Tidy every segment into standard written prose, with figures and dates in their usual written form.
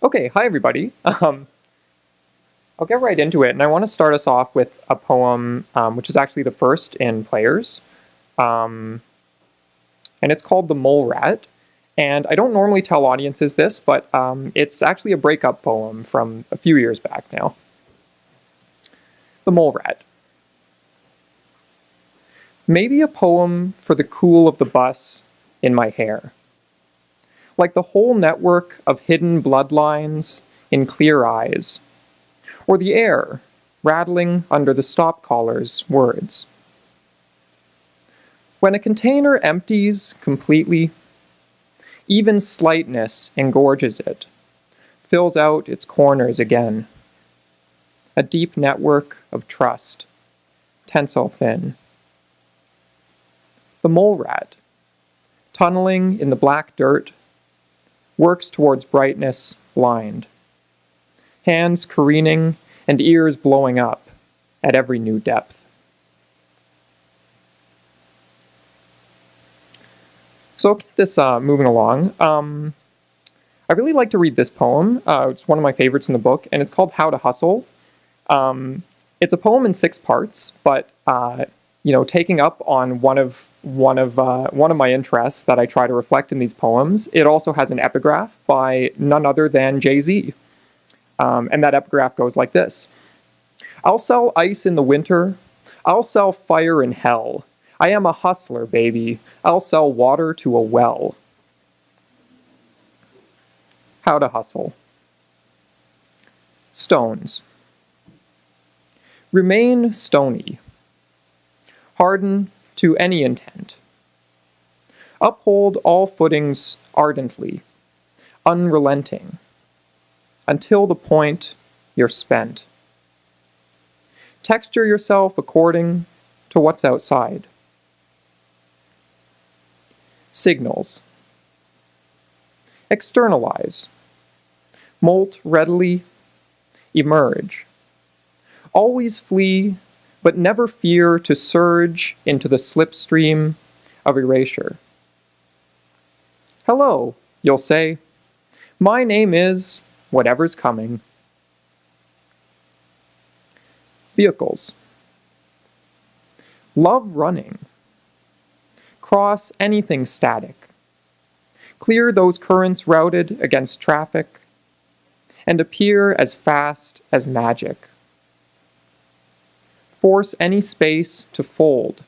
Okay, hi everybody. I'll get right into it, and I want to start us off with a poem, which is actually the first in Players, um, and it's called "The Mole Rat." And I don't normally tell audiences this, but it's actually a breakup poem from a few years back now. The Mole Rat. Maybe a poem for the cool of the bus in my hair. Like the whole network of hidden bloodlines in clear eyes, or the air rattling under the stop collar's words. When a container empties completely, even slightness engorges it, fills out its corners again. A deep network of trust, tensile thin. The mole rat, tunneling in the black dirt, works towards brightness blind. Hands careening and ears blowing up at every new depth. So I'll keep this moving along. I really like to read this poem. It's one of my favorites in the book, and it's called How to Hustle. It's a poem in 6 parts, but taking up on one of my interests that I try to reflect in these poems, it also has an epigraph by none other than Jay-Z. And that epigraph goes like this. I'll sell ice in the winter. I'll sell fire in hell. I am a hustler, baby. I'll sell water to a well. How to hustle. Stones. Remain stony. Harden to any intent. Uphold all footings ardently, unrelenting, until the point you're spent. Texture yourself according to what's outside. Signals. Externalize. Molt readily. Emerge. Always flee, but never fear to surge into the slipstream of erasure. Hello, you'll say. My name is whatever's coming. Vehicles. Love running. Cross anything static. Clear those currents routed against traffic, and appear as fast as magic. Force any space to fold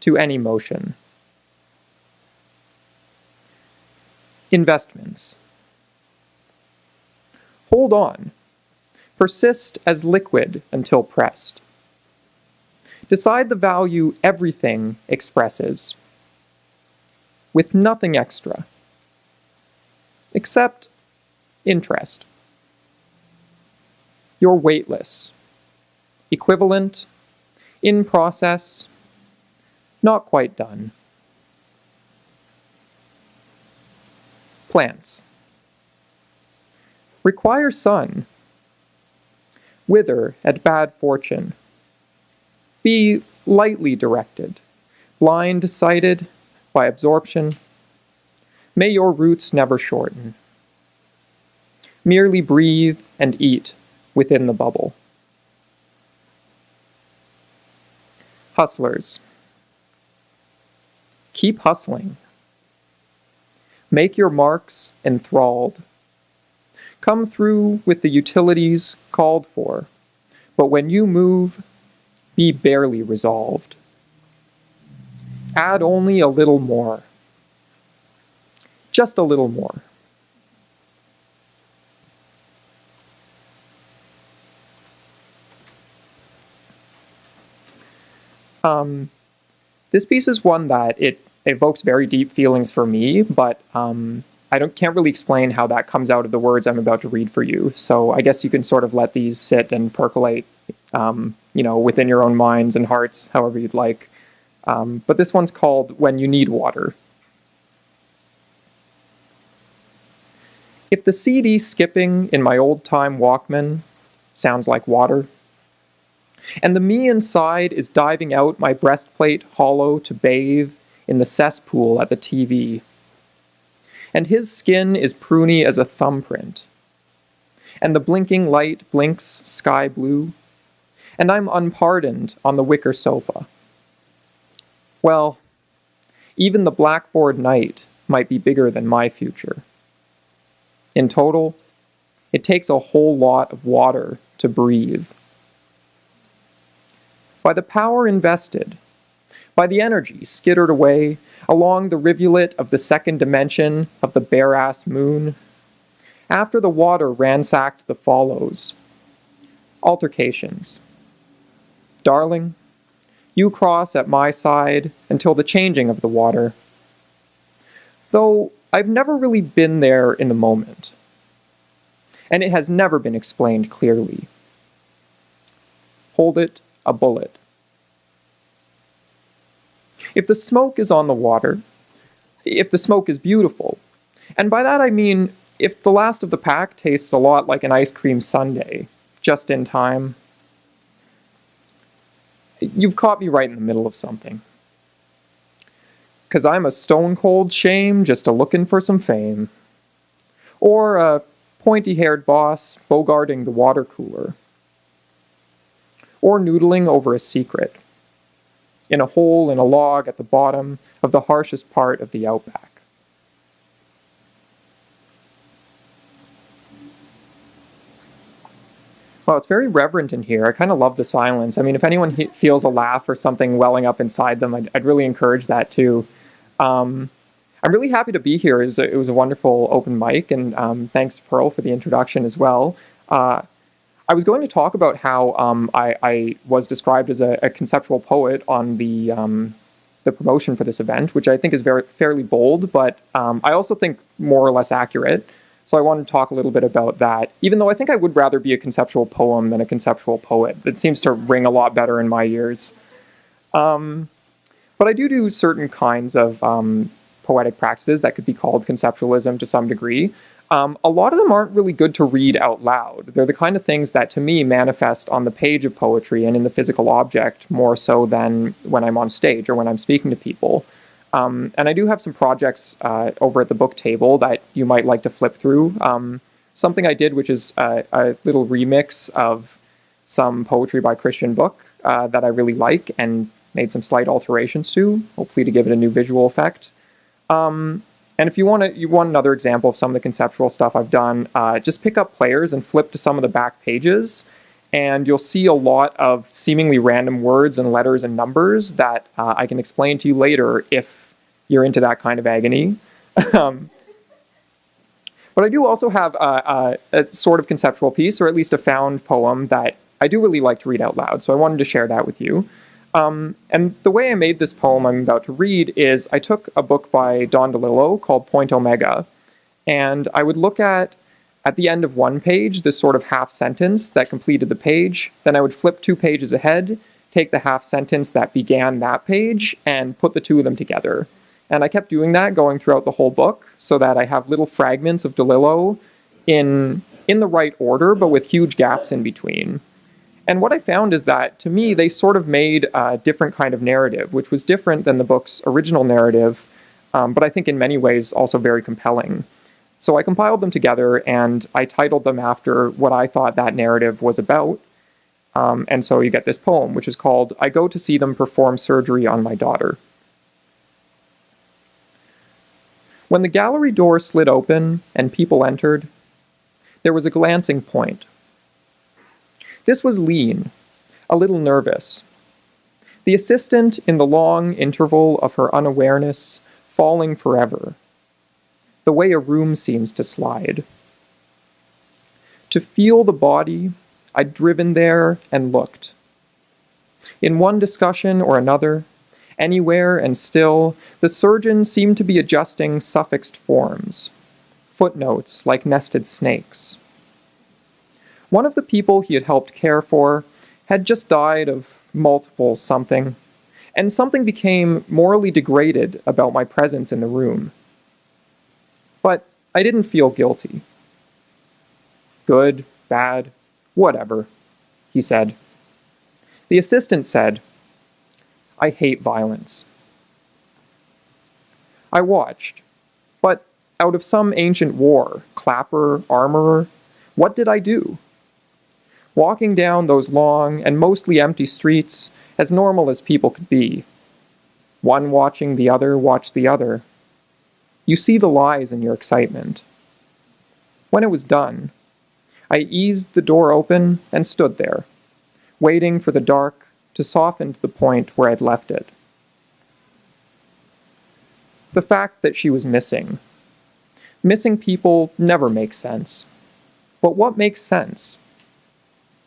to any motion. Investments. Hold on. Persist as liquid until pressed. Decide the value everything expresses, with nothing extra, except interest. You're weightless, equivalent, in process, not quite done. Plants. Require sun. Wither at bad fortune. Be lightly directed, blind-sighted by absorption. May your roots never shorten. Merely breathe and eat within the bubble. Hustlers. Keep hustling. Make your marks enthralled. Come through with the utilities called for, but when you move, be barely resolved. Add only a little more. Just a little more. This piece is one that it evokes very deep feelings for me, but can't really explain how that comes out of the words I'm about to read for you. So I guess you can sort of let these sit and percolate, within your own minds and hearts, however you'd like. But this one's called When You Need Water. If the CD skipping in my old-time Walkman sounds like water, and the me inside is diving out my breastplate hollow to bathe in the cesspool at the TV, and his skin is pruny as a thumbprint, and the blinking light blinks sky blue, and I'm unpardoned on the wicker sofa. Well, even the blackboard night might be bigger than my future. In total, it takes a whole lot of water to breathe. By the power invested, by the energy skittered away along the rivulet of the second dimension of the bare-ass moon, after the water ransacked the follows. Altercations. Darling, you cross at my side until the changing of the water. Though I've never really been there in the moment, and it has never been explained clearly. Hold it a bullet. If the smoke is on the water, if the smoke is beautiful, and by that I mean if the last of the pack tastes a lot like an ice cream sundae, just in time, you've caught me right in the middle of something. 'Cause I'm a stone-cold shame just a-looking for some fame. Or a pointy-haired boss bogarting the water cooler. Or noodling over a secret in a hole in a log at the bottom of the harshest part of the outback. Well, it's very reverent in here. I kind of love the silence. I mean, if anyone feels a laugh or something welling up inside them, I'd really encourage that too. I'm really happy to be here. It was a wonderful open mic, and thanks to Pearl for the introduction as well. I was going to talk about how I was described as a conceptual poet on the promotion for this event, which I think is fairly bold, but I also think more or less accurate. So I wanted to talk a little bit about that, even though I think I would rather be a conceptual poem than a conceptual poet. It seems to ring a lot better in my ears. But I do certain kinds of poetic practices that could be called conceptualism to some degree. A lot of them aren't really good to read out loud. They're the kind of things that, to me, manifest on the page of poetry and in the physical object more so than when I'm on stage or when I'm speaking to people. And I do have some projects over at the book table that you might like to flip through. Something I did, which is a little remix of some poetry by Christian Book that I really like and made some slight alterations to, hopefully to give it a new visual effect. And if you want another example of some of the conceptual stuff I've done, just pick up Players and flip to some of the back pages, and you'll see a lot of seemingly random words and letters and numbers that I can explain to you later if you're into that kind of agony. But I do also have a sort of conceptual piece, or at least a found poem that I do really like to read out loud, so I wanted to share that with you. And the way I made this poem I'm about to read is I took a book by Don DeLillo called Point Omega, and I would look at the end of one page, this sort of half sentence that completed the page, then I would flip 2 pages ahead, take the half sentence that began that page, and put the two of them together. And I kept doing that going throughout the whole book so that I have little fragments of DeLillo in the right order, but with huge gaps in between. And what I found is that, to me, they sort of made a different kind of narrative, which was different than the book's original narrative, but I think in many ways also very compelling. So I compiled them together, and I titled them after what I thought that narrative was about. And so you get this poem, which is called I Go to See Them Perform Surgery on My Daughter. When the gallery door slid open and people entered, there was a glancing point. This was Lean, a little nervous. The assistant in the long interval of her unawareness, falling forever. The way a room seems to slide. To feel the body, I'd driven there and looked. In one discussion or another, anywhere and still, the surgeon seemed to be adjusting suffixed forms, footnotes like nested snakes. One of the people he had helped care for had just died of multiple something, and something became morally degraded about my presence in the room. But I didn't feel guilty. Good, bad, whatever, he said. The assistant said, I hate violence. I watched, but out of some ancient war, clapper, armorer, What did I do? Walking down those long and mostly empty streets, as normal as people could be. One watching the other watch the other. You see the lies in your excitement. When it was done, I eased the door open and stood there, waiting for the dark to soften to the point where I'd left it. The fact that she was missing. Missing people never makes sense. But what makes sense?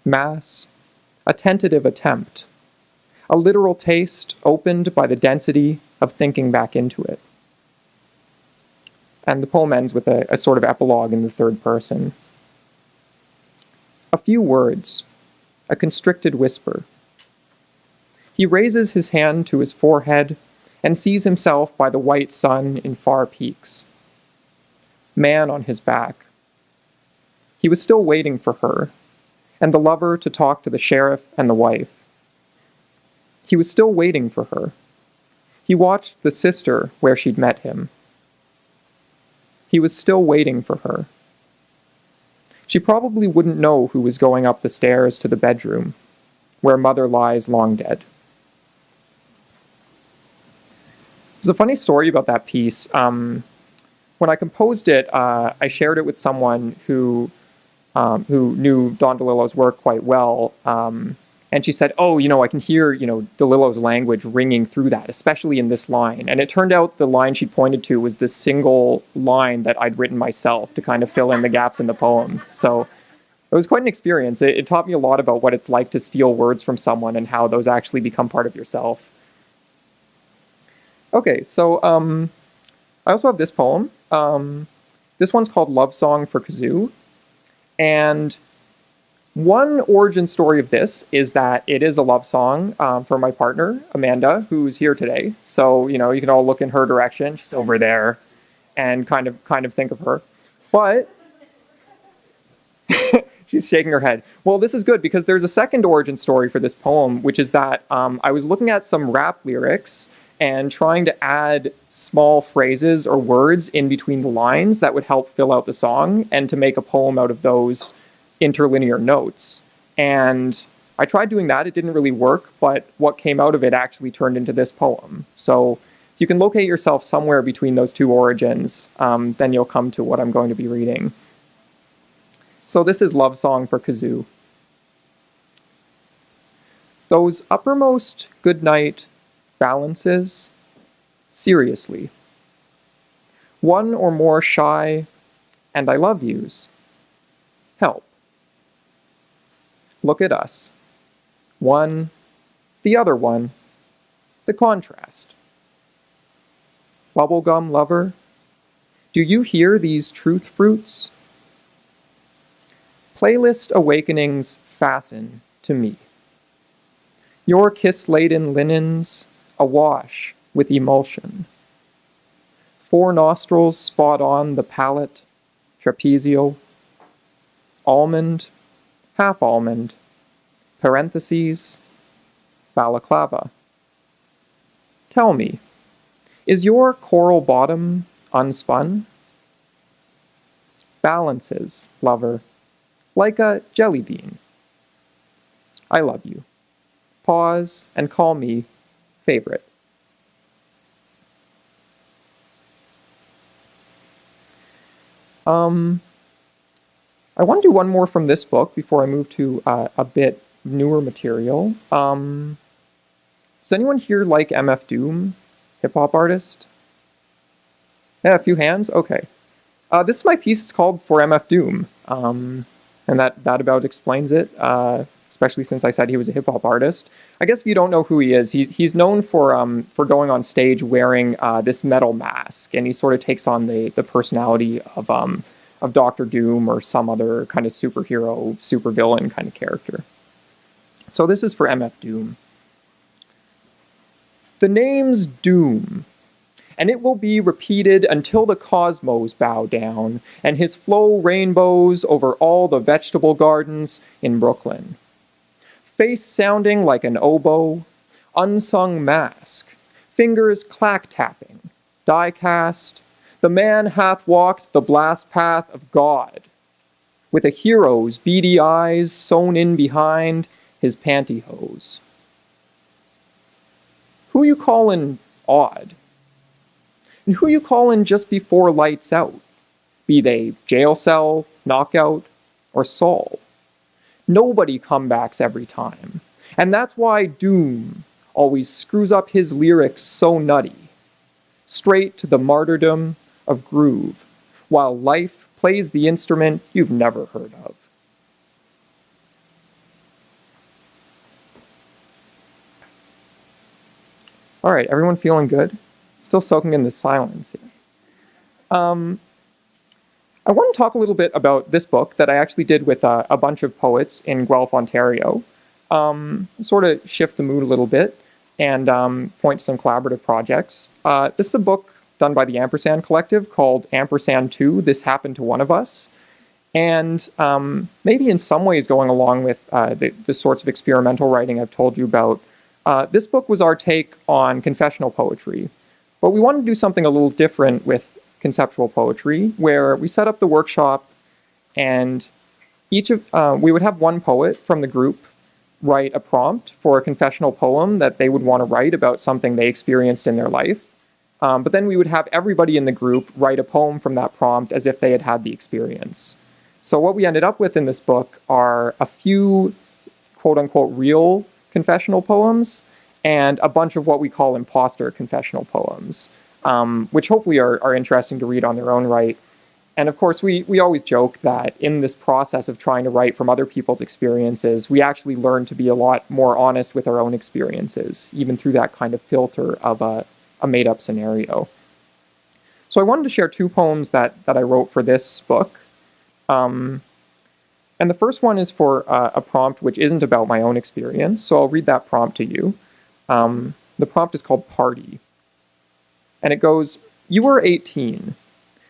Mass, a tentative attempt, a literal taste opened by the density of thinking back into it. And the poem ends with a sort of epilogue in the third person. A few words, a constricted whisper. He raises his hand to his forehead and sees himself by the white sun in far peaks. Man on his back. He was still waiting for her, and the lover to talk to the sheriff and the wife. He was still waiting for her. He watched the sister where she'd met him. He was still waiting for her. She probably wouldn't know who was going up the stairs to the bedroom, where mother lies long dead. There's a funny story about that piece. When I composed it, I shared it with someone who knew Don DeLillo's work quite well, and she said, "Oh, I can hear, DeLillo's language ringing through that, especially in this line." And it turned out the line she pointed to was this single line that I'd written myself to kind of fill in the gaps in the poem. So it was quite an experience. It taught me a lot about what it's like to steal words from someone and how those actually become part of yourself. Okay, so I also have this poem. This one's called Love Song for Kazoo. And one origin story of this is that it is a love song for my partner, Amanda, who's here today. So, you can all look in her direction. She's over there and kind of think of her. But she's shaking her head. Well, this is good because there's a second origin story for this poem, which is that I was looking at some rap lyrics and trying to add small phrases or words in between the lines that would help fill out the song and to make a poem out of those interlinear notes. And I tried doing that. It didn't really work, but what came out of it actually turned into this poem. So if you can locate yourself somewhere between those two origins, then you'll come to what I'm going to be reading. So this is Love Song for Kazoo. Those uppermost goodnight balances, seriously. One or more shy and I love yous. Help. Look at us. One, the other one, the contrast. Bubblegum lover, do you hear these truth fruits? Playlist awakenings fasten to me. Your kiss-laden linens awash with emulsion. 4 nostrils spot on the palate, trapezial, almond, half almond, parentheses, balaclava. Tell me, is your coral bottom unspun? Balances, lover, like a jelly bean. I love you. Pause and call me favorite. I want to do one more from this book before I move to a bit newer material. Does anyone here like MF Doom, hip-hop artist? Yeah, a few hands? Okay. This is my piece. It's called For MF Doom, and that about explains it, especially since I said he was a hip-hop artist. I guess if you don't know who he is, he's known for going on stage wearing this metal mask, and he sort of takes on the personality of Dr. Doom or some other kind of superhero, supervillain kind of character. So this is for MF Doom. The name's Doom, and it will be repeated until the cosmos bow down, and his flow rainbows over all the vegetable gardens in Brooklyn. Face sounding like an oboe, unsung mask, fingers clack-tapping, die-cast, the man hath walked the blast path of God, with a hero's beady eyes sewn in behind his pantyhose. Who you callin' odd? And who you callin' just before lights out? Be they jail cell, knockout, or Saul. Nobody comebacks every time. And that's why Doom always screws up his lyrics so nutty. Straight to the martyrdom of groove, while life plays the instrument you've never heard of. All right, everyone feeling good? Still soaking in the silence here. I want to talk a little bit about this book that I actually did with a bunch of poets in Guelph, Ontario. Sort of shift the mood a little bit and point to some collaborative projects. This is a book done by the Ampersand Collective called Ampersand 2, This Happened to One of Us. And maybe in some ways going along with the sorts of experimental writing I've told you about, this book was our take on confessional poetry. But we wanted to do something a little different with conceptual poetry, where we set up the workshop and we would have one poet from the group write a prompt for a confessional poem that they would want to write about something they experienced in their life. But then we would have everybody in the group write a poem from that prompt as if they had had the experience. So what we ended up with in this book are a few quote-unquote real confessional poems and a bunch of what we call imposter confessional poems, which hopefully are interesting to read on their own right. And of course, we always joke that in this process of trying to write from other people's experiences, we actually learn to be a lot more honest with our own experiences, even through that kind of filter of a made-up scenario. So I wanted to share two poems that I wrote for this book. And the first one is for a prompt which isn't about my own experience, so I'll read that prompt to you. The prompt is called Party. And it goes, "You were 18,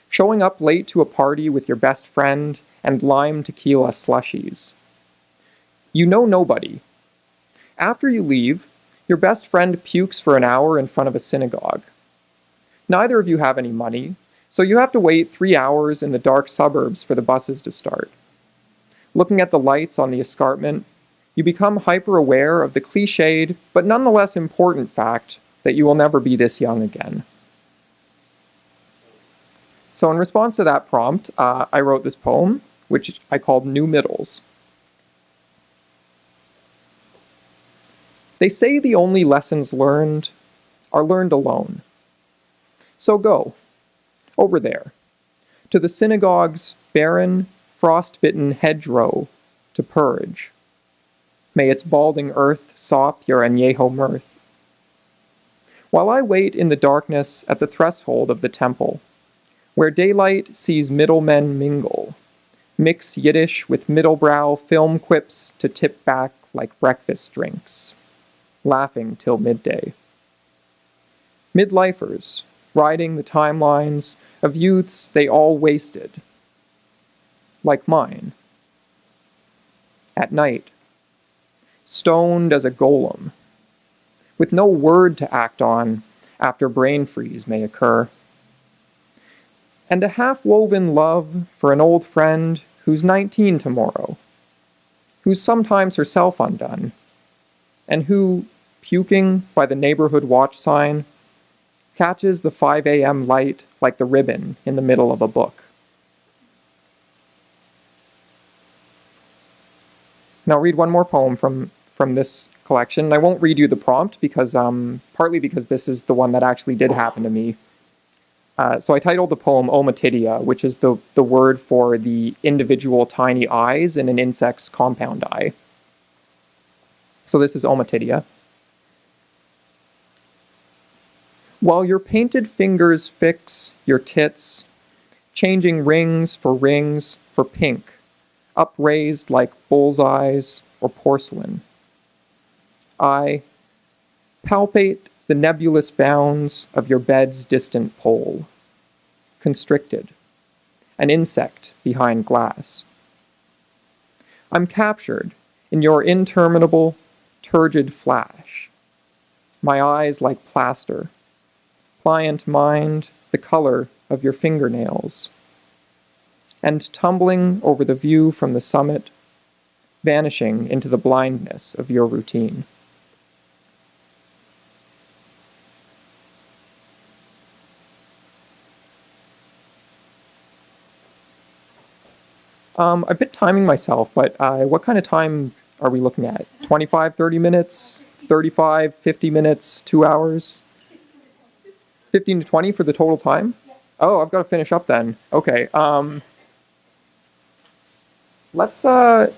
showing up late to a party with your best friend and lime tequila slushies. You know nobody. After you leave, your best friend pukes for an hour in front of a synagogue. Neither of you have any money, so you have to wait 3 hours in the dark suburbs for the buses to start. Looking at the lights on the escarpment, you become hyper-aware of the cliched but nonetheless important fact that you will never be this young again." So in response to that prompt, I wrote this poem, which I called New Middles. They say the only lessons learned are learned alone. So go, over there, to the synagogue's barren, frost-bitten hedgerow to purge. May its balding earth sop your añejo mirth. While I wait in the darkness at the threshold of the temple, where daylight sees middlemen mingle, mix Yiddish with middlebrow film quips to tip back like breakfast drinks, laughing till midday. Midlifers, riding the timelines of youths they all wasted, like mine. At night, stoned as a golem, with no word to act on after brain freeze may occur. And a half-woven love for an old friend who's 19 tomorrow, who's sometimes herself undone, and who, puking by the neighborhood watch sign, catches the 5 a.m. light like the ribbon in the middle of a book. Now I'll read one more poem from this collection. I won't read you the prompt because partly because this is the one that actually did happen to me. So I titled the poem Ommatidia, which is the word for the individual tiny eyes in an insect's compound eye. So this is Ommatidia. While your painted fingers fix your tits, changing rings for pink, upraised like bullseyes or porcelain, I palpate the nebulous bounds of your bed's distant pole, constricted, an insect behind glass. I'm captured in your interminable, turgid flash, my eyes like plaster, pliant mind the color of your fingernails. and tumbling over the view from the summit, vanishing into the blindness of your routine. I've been timing myself, but what kind of time are we looking at? 25, 30 minutes, 35, 50 minutes, 2 hours? 15 to 20 for the total time? Oh, I've got to finish up then. Okay. Let's go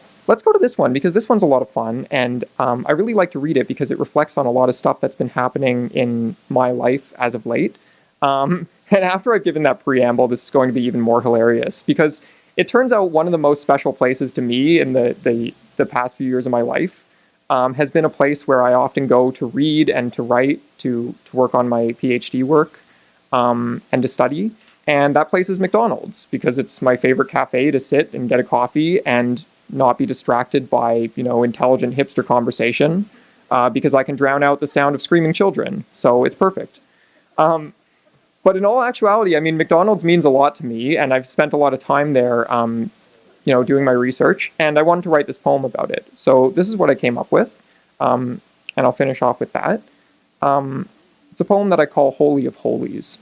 to this one, because this one's a lot of fun, and I really like to read it because it reflects on a lot of stuff that's been happening in my life as of late. And after I've given that preamble, this is going to be even more hilarious, because it turns out one of the most special places to me in the past few years of my life has been a place where I often go to read and to write, to work on my PhD work, and to study. And that place is McDonald's, because it's my favorite cafe to sit and get a coffee and not be distracted by, intelligent hipster conversation, because I can drown out the sound of screaming children. So it's perfect. But in all actuality, I mean, McDonald's means a lot to me, and I've spent a lot of time there, doing my research, and I wanted to write this poem about it. So this is what I came up with, and I'll finish off with that. It's a poem that I call Holy of Holies.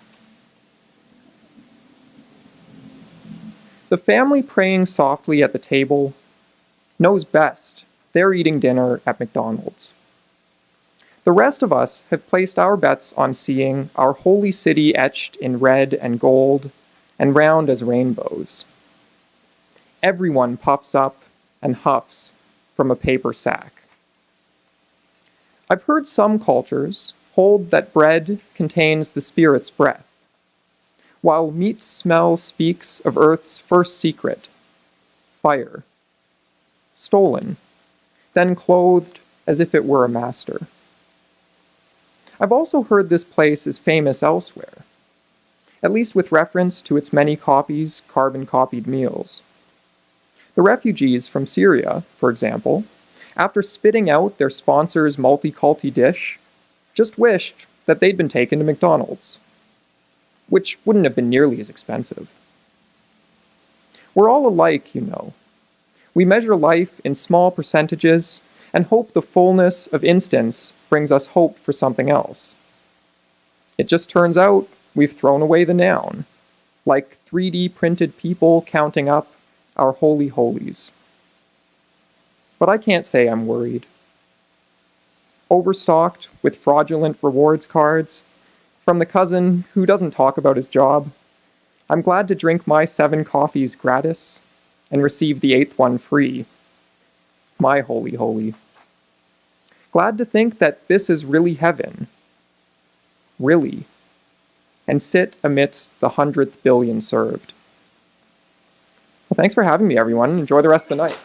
The family praying softly at the table knows best. They're eating dinner at McDonald's. The rest of us have placed our bets on seeing our holy city etched in red and gold and round as rainbows. Everyone puffs up and huffs from a paper sack. I've heard some cultures hold that bread contains the spirit's breath, while meat's smell speaks of Earth's first secret, fire, stolen, then clothed as if it were a master. I've also heard this place is famous elsewhere, at least with reference to its many copies, carbon-copied meals. The refugees from Syria, for example, after spitting out their sponsor's multi-culti dish, just wished that they'd been taken to McDonald's, which wouldn't have been nearly as expensive. We're all alike, We measure life in small percentages and hope the fullness of instance brings us hope for something else. It just turns out we've thrown away the noun, like 3D printed people counting up our holy holies. But I can't say I'm worried. Overstocked with fraudulent rewards cards from the cousin who doesn't talk about his job, I'm glad to drink my 7 coffees gratis and receive the 8th one free. My holy holy. Glad to think that this is really heaven. Really. And sit amidst the 100th billion served. Well, thanks for having me, everyone. Enjoy the rest of the night.